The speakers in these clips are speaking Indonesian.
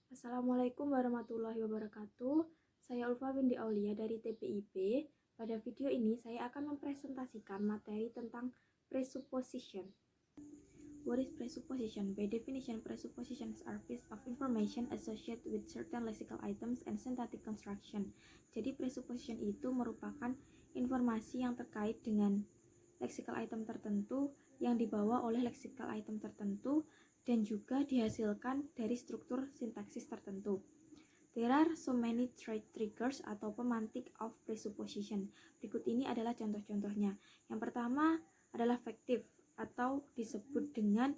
Assalamualaikum warahmatullahi wabarakatuh. Saya Ulfa binti Aulia dari TPIP. Pada video ini saya akan mempresentasikan materi tentang presupposition. What is presupposition? By definition, presuppositions are pieces of information associated with certain lexical items and syntactic construction. Jadi presupposition itu merupakan informasi yang terkait dengan lexical item tertentu yang dibawa oleh lexical item tertentu dan juga dihasilkan dari struktur sintaksis tertentu. There are so many triggers atau pemantik of presupposition. Berikut ini adalah contoh-contohnya. Yang pertama adalah factive atau disebut dengan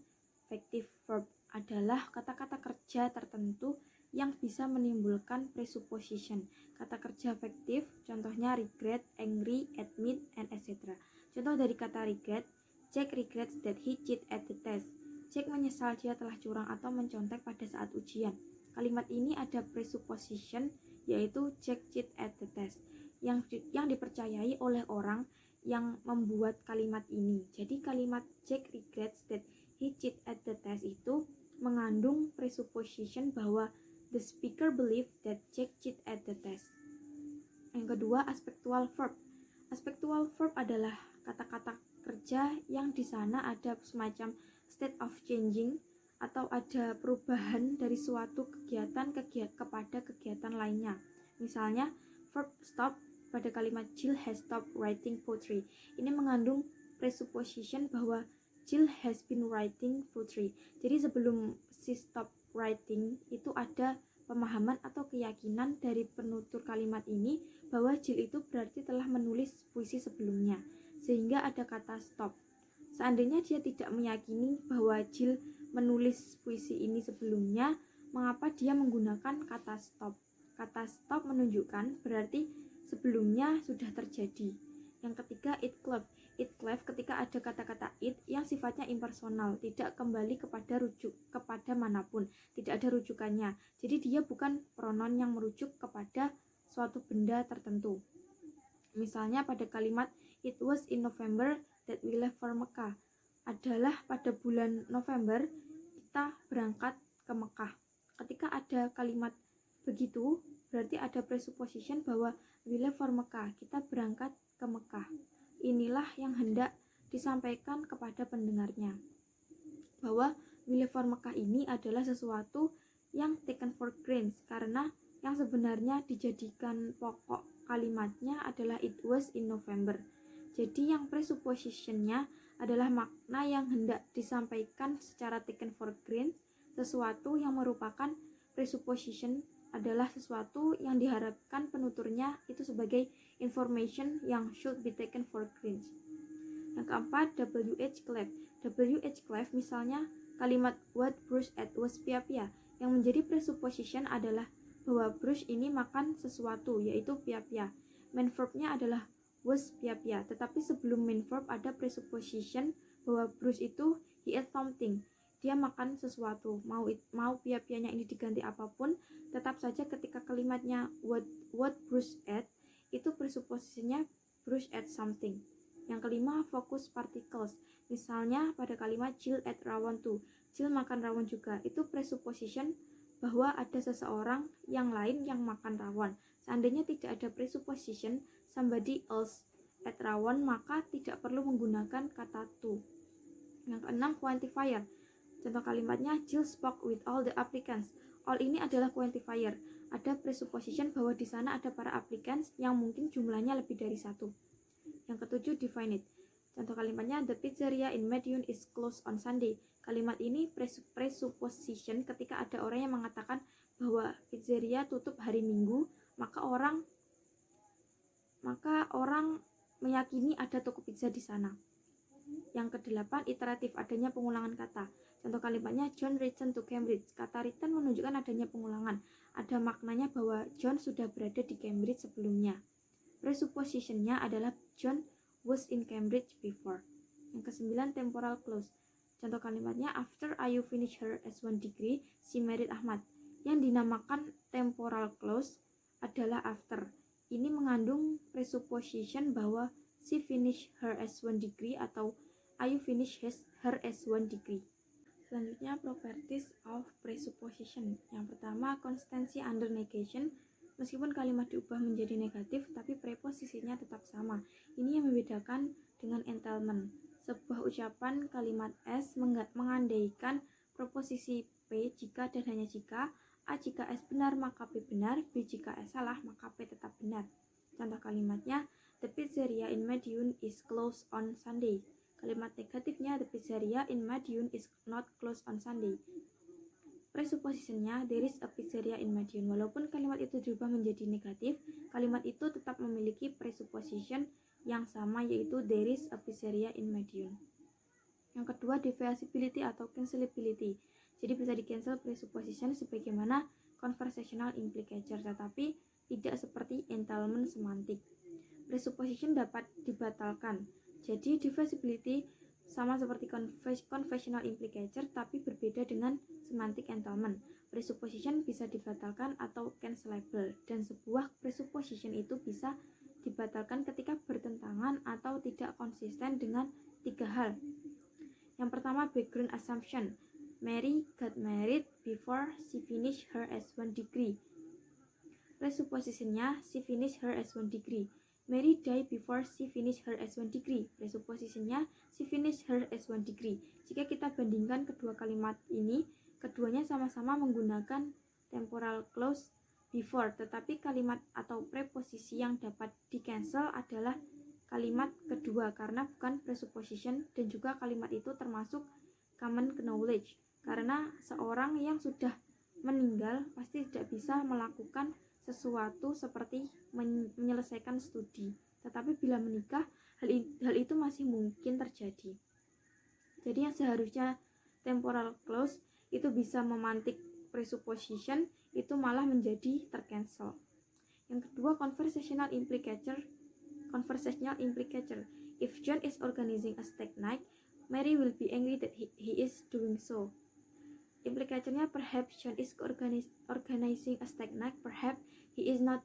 factive verb, adalah kata-kata kerja tertentu yang bisa menimbulkan presupposition. Kata kerja factive contohnya regret, angry, admit, and etc. Contoh dari kata regret, Jack regrets that he cheated at the test. Jack menyesal dia telah curang atau mencontek pada saat ujian. Kalimat ini ada presupposition, yaitu Jack cheated at the test, yang dipercayai oleh orang yang membuat kalimat ini. Jadi kalimat Jack regrets that he cheated at the test itu mengandung presupposition bahwa the speaker believe that Jack cheated at the test. Yang kedua, aspectual verb. Aspectual verb adalah kata-kata kerja yang di sana ada semacam state of changing atau ada perubahan dari suatu kegiatan kepada kegiatan lainnya. Misalnya, verb stop pada kalimat Jill has stopped writing poetry. Ini mengandung presupposition bahwa Jill has been writing poetry. Jadi sebelum she stop writing itu ada pemahaman atau keyakinan dari penutur kalimat ini bahwa Jill itu berarti telah menulis puisi sebelumnya, sehingga ada kata stop. Seandainya dia tidak meyakini bahwa Jill menulis puisi ini sebelumnya, mengapa dia menggunakan kata stop? Kata stop menunjukkan berarti sebelumnya sudah terjadi. Yang ketiga, it cleft. It cleft ketika ada kata-kata it yang sifatnya impersonal, tidak kembali kepada manapun, tidak ada rujukannya. Jadi dia bukan pronoun yang merujuk kepada suatu benda tertentu. Misalnya pada kalimat it was in November that we left for Mekah, adalah pada bulan November kita berangkat ke Mekah. Ketika ada kalimat begitu, berarti ada presupposition bahwa we left for Mekah, kita berangkat ke Mekah. Inilah yang hendak disampaikan kepada pendengarnya, bahwa we left for Mekah ini adalah sesuatu yang taken for granted, karena yang sebenarnya dijadikan pokok kalimatnya adalah it was in November. Jadi yang presuppositionnya adalah makna yang hendak disampaikan secara taken for granted. Sesuatu yang merupakan presupposition adalah sesuatu yang diharapkan penuturnya itu sebagai information yang should be taken for granted. Yang keempat, WH cleft. WH cleft misalnya kalimat what Bruce ate was pia-pia. Yang menjadi presupposition adalah bahwa Bruce ini makan sesuatu, yaitu pia-pia. Main verbnya adalah was pia-pia, tetapi sebelum main verb ada presupposition bahwa Bruce itu he ate something, dia makan sesuatu. Mau pia-pianya ini diganti apapun, tetap saja ketika kalimatnya what Bruce ate, itu presuppositionnya Bruce ate something. Yang kelima, focus particles. Misalnya pada kalimat Jill ate rawon too, Jill makan rawon juga, itu presupposition bahwa ada seseorang yang lain yang makan rawon. Seandainya tidak ada presupposition somebody else ate rawon, maka tidak perlu menggunakan kata to. Yang keenam, quantifier. Contoh kalimatnya Jill spoke with all the applicants. All ini adalah quantifier. Ada presupposition bahwa di sana ada para applicants yang mungkin jumlahnya lebih dari satu. Yang ketujuh, definite. Contoh kalimatnya the pizzeria in Medion is closed on Sunday. Kalimat ini presupposition ketika ada orang yang mengatakan bahwa pizzeria tutup hari Minggu, maka orang meyakini ada toko pizza di sana. Yang kedelapan, iteratif, adanya pengulangan kata. Contoh kalimatnya John returned to Cambridge. Kata return menunjukkan adanya pengulangan. Ada maknanya bahwa John sudah berada di Cambridge sebelumnya. Presuppositionnya adalah John was in Cambridge before. Yang kesembilan, temporal clause. Contoh kalimatnya after Ayu finished her S1 degree, she married Ahmad. Yang dinamakan temporal clause adalah after. Ini mengandung presupposition bahwa she finished her S1 degree atau Ayu finished her S1 degree. Selanjutnya, properties of presupposition. Yang pertama, constancy under negation. Meskipun kalimat diubah menjadi negatif, tapi preposisinya tetap sama. Ini yang membedakan dengan entailment. Sebuah ucapan kalimat S mengandaikan proposisi P jika dan hanya jika A jika S benar maka P benar, B jika S salah maka P tetap benar. Contoh kalimatnya, the pizzeria in Madiun is closed on Sunday. Kalimat negatifnya, the pizzeria in Madiun is not closed on Sunday. Presuppositionnya, there is a pizzeria in Madiun. Walaupun kalimat itu diubah menjadi negatif, kalimat itu tetap memiliki presupposition yang sama, yaitu there is a pizzeria in Madiun. Yang kedua, divisibility atau cancelability. Jadi bisa di-cancel presupposition sebagaimana conversational implicature, tetapi tidak seperti entailment semantik. Presupposition dapat dibatalkan. Jadi divisibility sama seperti conventional implicature, tapi berbeda dengan semantic entailment. Presupposition bisa dibatalkan atau cancelable, dan sebuah presupposition itu bisa dibatalkan ketika bertentangan atau tidak konsisten dengan 3 hal. Yang pertama, background assumption. Mary got married before she finished her S1 degree. Presuppositionnya, she finished her S1 degree. Mary died before she finished her S1 degree. Presuppositionnya, she finished her S1 degree. Jika kita bandingkan kedua kalimat ini, keduanya sama-sama menggunakan temporal clause before, tetapi kalimat atau preposisi yang dapat di-cancel adalah kalimat kedua karena bukan presupposition, dan juga kalimat itu termasuk common knowledge karena seorang yang sudah meninggal pasti tidak bisa melakukan sesuatu seperti menyelesaikan studi, tetapi bila menikah hal itu masih mungkin terjadi. Jadi yang seharusnya temporal clause itu bisa memantik presupposition itu malah menjadi tercancel. Yang kedua, conversational implicature. If John is organizing a steak night, Mary will be angry that he is doing so. Implicationnya, perhaps John is organizing a steak night, perhaps he is not.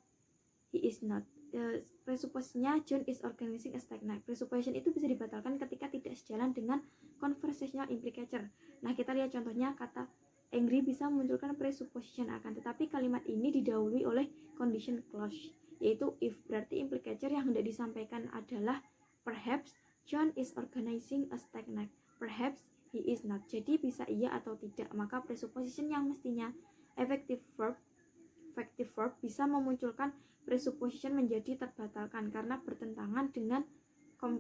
Presuppositionnya, John is organizing a steak night. Presupposition itu bisa dibatalkan ketika tidak sejalan dengan conversational implicature. Nah, kita lihat contohnya, kata angry bisa memunculkan presupposition akan, tetapi kalimat ini didahului oleh condition clause, yaitu if. Berarti implicature yang hendak disampaikan adalah perhaps John is organizing a steak night, perhaps he is not. Jadi bisa iya atau tidak. Maka presupposition yang mestinya effective verb bisa memunculkan presupposition menjadi terbatalkan karena bertentangan dengan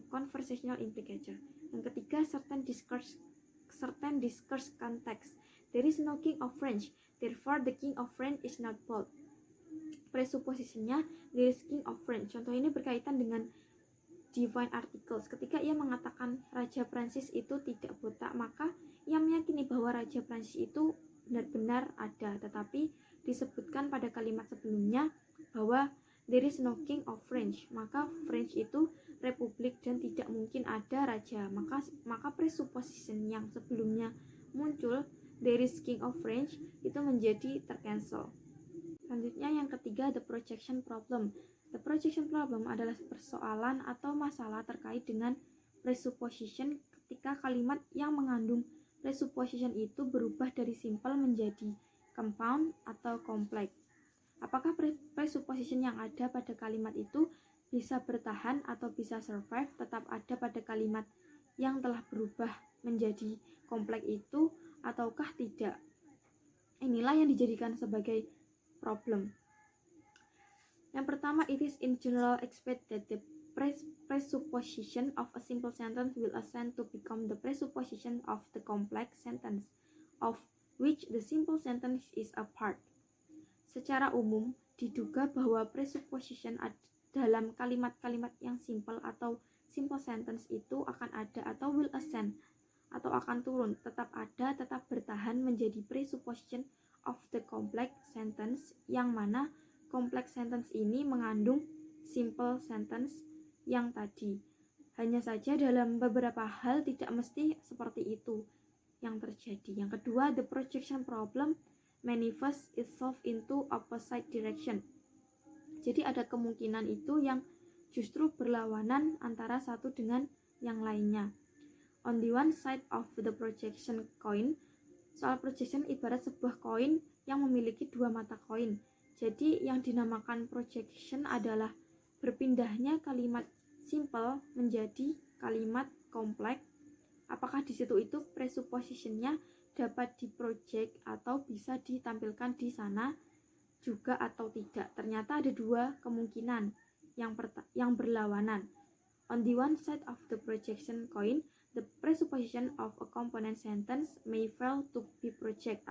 conversational implicature. Yang ketiga, certain discourse context. There is no king of France, therefore the king of France is not bold. Presuppositionnya, there is king of France. Contoh ini berkaitan dengan divine articles. Ketika ia mengatakan Raja Prancis itu tidak buta, maka ia meyakini bahwa Raja Prancis itu benar-benar ada, tetapi disebutkan pada kalimat sebelumnya bahwa there is no king of France, maka France itu republik dan tidak mungkin ada raja. Maka presupposition yang sebelumnya muncul, there is king of France, itu menjadi tercancel. Selanjutnya yang ketiga, the projection problem. The projection problem adalah persoalan atau masalah terkait dengan presupposition ketika kalimat yang mengandung presupposition itu berubah dari simple menjadi compound atau kompleks. Apakah presupposition yang ada pada kalimat itu bisa bertahan atau bisa survive tetap ada pada kalimat yang telah berubah menjadi kompleks itu ataukah tidak? Inilah yang dijadikan sebagai problem. Yang pertama, it is in general expected that the presupposition of a simple sentence will ascend to become the presupposition of the complex sentence, of which the simple sentence is a part. Secara umum, diduga bahwa presupposition dalam kalimat-kalimat yang simple atau simple sentence itu akan ada atau will ascend atau akan turun, tetap ada, tetap bertahan menjadi presupposition of the complex sentence, yang mana complex sentence ini mengandung simple sentence yang tadi. Hanya saja dalam beberapa hal tidak mesti seperti itu yang terjadi. Yang kedua, the projection problem manifests itself into opposite direction. Jadi ada kemungkinan itu yang justru berlawanan antara satu dengan yang lainnya. On the one side of the projection coin, Soal projection ibarat sebuah koin yang memiliki dua mata koin. Jadi yang dinamakan projection adalah berpindahnya kalimat simple menjadi kalimat kompleks. Apakah di situ itu presuppositionnya dapat diproject atau bisa ditampilkan di sana juga atau tidak. Ternyata ada dua kemungkinan yang berlawanan. On the one side of the projection coin, the presupposition of a component sentence may fail to be project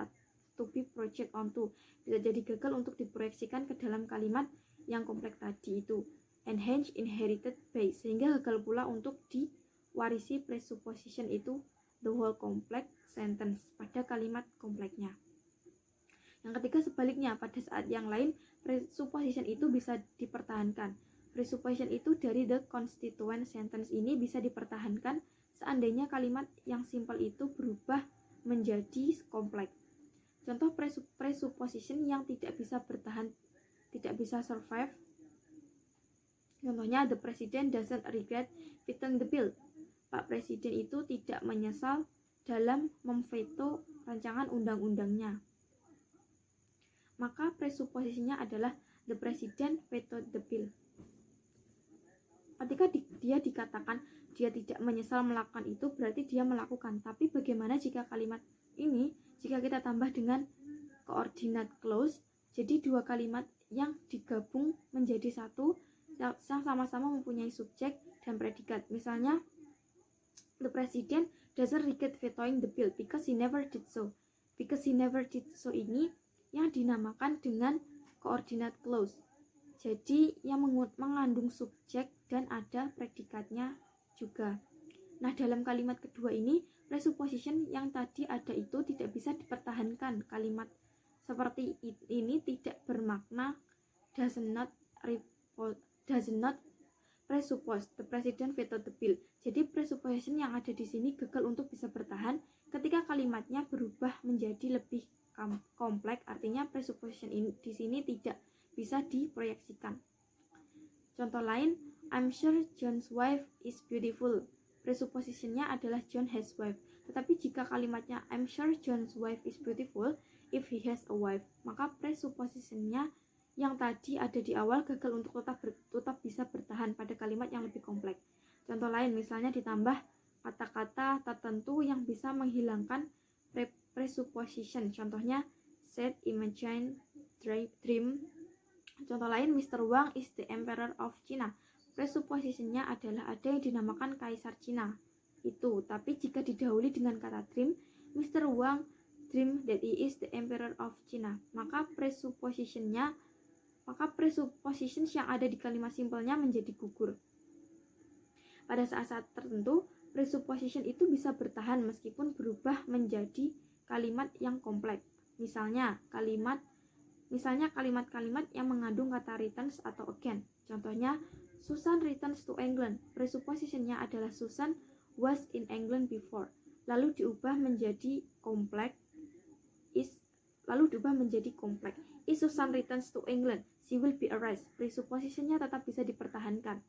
onto. Bisa jadi gagal untuk diproyeksikan ke dalam kalimat yang kompleks tadi itu. And hence inherited by, sehingga gagal pula untuk diwarisi presupposition itu the whole complex sentence pada kalimat kompleksnya. Yang ketiga sebaliknya, pada saat yang lain presupposition itu bisa dipertahankan. Presupposition itu dari the constituent sentence ini bisa dipertahankan seandainya kalimat yang simple itu berubah menjadi kompleks. Contoh presupposition yang tidak bisa bertahan, tidak bisa survive. Contohnya, the president doesn't regret vetoing the bill. Pak Presiden itu tidak menyesal dalam memveto rancangan undang-undangnya. Maka presupposisinya adalah the president vetoed the bill. Ketika dia dikatakan dia tidak menyesal melakukan itu, berarti dia melakukan. Tapi bagaimana jika kalimat ini, jika kita tambah dengan coordinate clause, jadi dua kalimat yang digabung menjadi satu, yang sama-sama mempunyai subjek dan predikat. Misalnya, the president doesn't regret vetoing the bill because he never did so. Because he never did so ini yang dinamakan dengan coordinate clause. Jadi yang mengandung subjek dan ada predikatnya juga. Nah, dalam kalimat kedua ini, presupposition yang tadi ada itu tidak bisa dipertahankan. Kalimat seperti ini tidak bermakna does not presuppose the president vetoed the bill. Jadi presupposition yang ada di sini gagal untuk bisa bertahan ketika kalimatnya berubah menjadi lebih kompleks. Artinya presupposition ini di sini tidak bisa diproyeksikan. Contoh lain, I'm sure John's wife is beautiful. Presuppositionnya adalah John has wife. Tetapi jika kalimatnya I'm sure John's wife is beautiful if he has a wife, maka presuppositionnya yang tadi ada di awal gagal untuk tetap bisa bertahan pada kalimat yang lebih kompleks. Contoh lain, misalnya ditambah kata-kata tertentu yang bisa menghilangkan presupposition. Contohnya said, imagine, dream. Contoh lain, Mr. Wang is the emperor of China. Presuppositionnya adalah ada yang dinamakan kaisar Cina itu, tapi jika didahului dengan kata dream, Mr. Wang dream that he is the emperor of China, maka presupposition yang ada di kalimat simpelnya menjadi gugur. Pada saat-saat tertentu, presupposition itu bisa bertahan meskipun berubah menjadi kalimat yang kompleks. Misalnya kalimat-kalimat yang mengandung kata returns atau again. Contohnya, Susan returns to England. Presuppositionnya adalah Susan was in England before. Lalu diubah menjadi kompleks. Is Susan returns to England, she will be arrested. Presuppositionnya tetap bisa dipertahankan.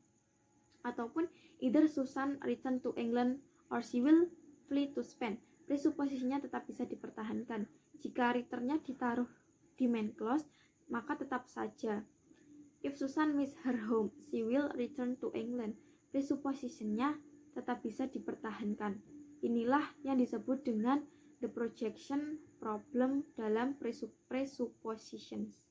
Ataupun either Susan return to England or she will flee to Spain. Presuppositionnya tetap bisa dipertahankan. Jika returnnya ditaruh di main clause, maka tetap saja. If Susan miss her home, she will return to England. Presuppositionnya tetap bisa dipertahankan. Inilah yang disebut dengan the projection problem dalam presuppositions.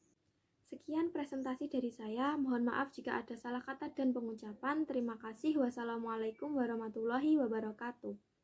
Sekian presentasi dari saya. Mohon maaf jika ada salah kata dan pengucapan. Terima kasih. Wassalamualaikum warahmatullahi wabarakatuh.